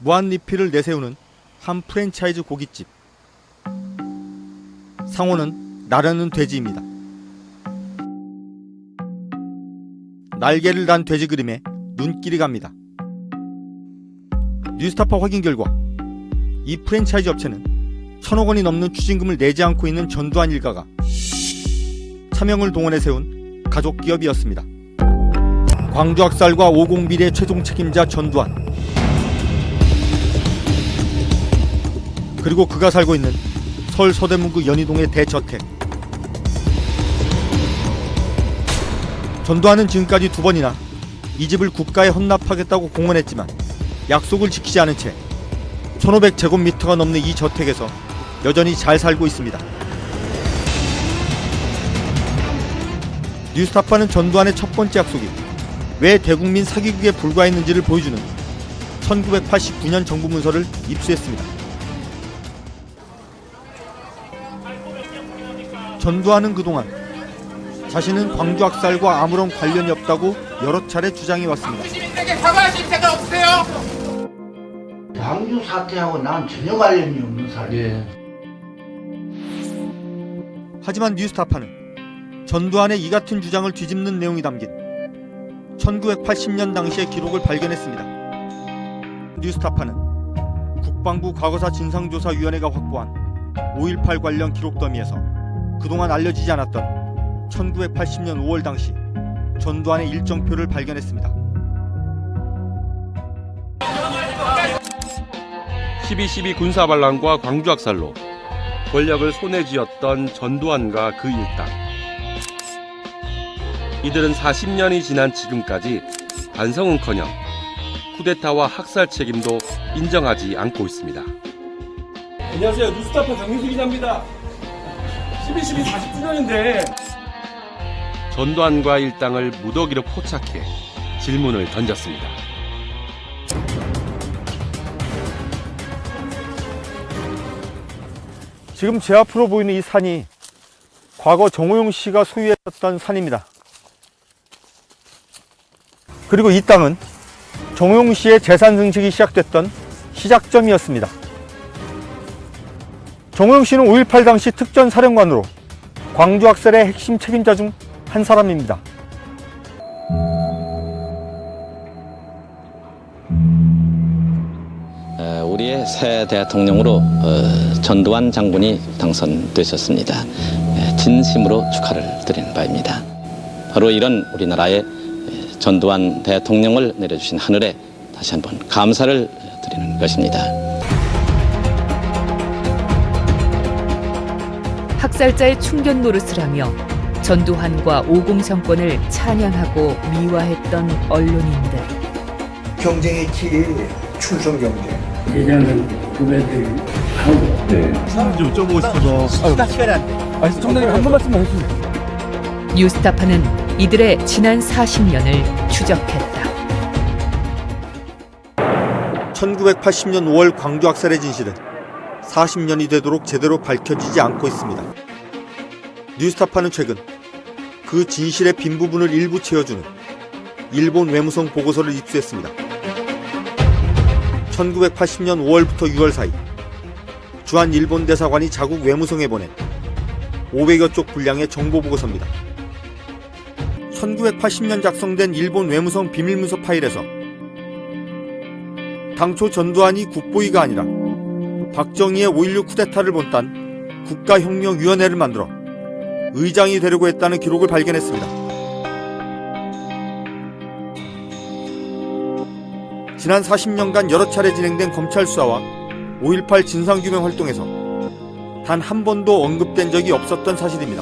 무한리필을 내세우는 한 프랜차이즈 고깃집. 상호는 나르는 돼지입니다. 날개를 단 돼지 그림에 눈길이 갑니다. 뉴스타파 확인 결과 이 프랜차이즈 업체는 1,000억 원이 넘는 추징금을 내지 않고 있는 전두환 일가가 차명을 동원해 세운 가족 기업이었습니다. 광주학살과 50 비리의 최종 책임자 전두환, 그리고 그가 살고 있는 서울 서대문구 연희동의 대저택. 전두환은 지금까지 2번이나 이 집을 국가에 헌납하겠다고 공언했지만 약속을 지키지 않은 채 1,500제곱미터가 넘는 이 저택에서 여전히 잘 살고 있습니다. 뉴스타파는 전두환의 첫 번째 약속이 왜 대국민 사기극에 불과했는지를 보여주는 1989년 정부 문서를 입수했습니다. 전두환은 그동안 자신은 광주학살과 아무런 관련이 없다고 여러 차례 주장해왔습니다. 시민에게 사과하실 생각 없으세요? 광주 사태하고 난 전혀 관련이 없는 사람이에요. 하지만 뉴스타파는 전두환의 이 같은 주장을 뒤집는 내용이 담긴 1980년 당시의 기록을 발견했습니다. 뉴스타파는 국방부 과거사 진상조사위원회가 확보한 5.18 관련 기록 더미에서 그동안 알려지지 않았던 1980년 5월 당시 전두환의 일정표를 발견했습니다. 12.12 군사반란과 광주학살로 권력을 손에 쥐었던 전두환과 그 일당. 이들은 40년이 지난 지금까지 반성은커녕 쿠데타와 학살 책임도 인정하지 않고 있습니다. 안녕하세요. 뉴스타파 정민수 기자입니다. 12.12 40주년인데 전두환과 일당을 무더기로 포착해 질문을 던졌습니다. 지금 제 앞으로 보이는 이 산이 과거 정호용 씨가 소유했었던 산입니다. 그리고 이 땅은 정호용 씨의 재산 증식이 시작됐던 시작점이었습니다. 정호용 씨는 5.18 당시 특전사령관으로 광주학살의 핵심 책임자 중 한 사람입니다. 우리의 새 대통령으로 전두환 장군이 당선되셨습니다. 진심으로 축하를 드리는 바입니다. 바로 이런 우리나라의 전두환 대통령을 내려주신 하늘에 다시 한번 감사를 드리는 것입니다. 학살자의 충견 노릇을 하며 전두환과 50 정권을 찬양하고 미화했던 언론인들. 경쟁의 길이 충성 경쟁. 대장은 후배들 하고 좀 여쭤보고 싶어서 시간이 안 돼. 시청자님 한 번만씀만 해주세요. 뉴스타파는 이들의 지난 40년을 추적했다. 1980년 5월 광주학살의 진실은 40년이 되도록 제대로 밝혀지지 않고 있습니다. 뉴스타파는 최근 그 진실의 빈 부분을 일부 채워주는 일본 외무성 보고서를 입수했습니다. 1980년 5월부터 6월 사이 주한 일본 대사관이 자국 외무성에 보낸 500여 쪽 분량의 정보 보고서입니다. 1980년 작성된 일본 외무성 비밀문서 파일에서 당초 전두환이 국보위가 아니라 박정희의 5.16 쿠데타를 본딴 국가혁명위원회를 만들어 의장이 되려고 했다는 기록을 발견했습니다. 지난 40년간 여러 차례 진행된 검찰 수사와 5.18 진상규명 활동에서 단 한 번도 언급된 적이 없었던 사실입니다.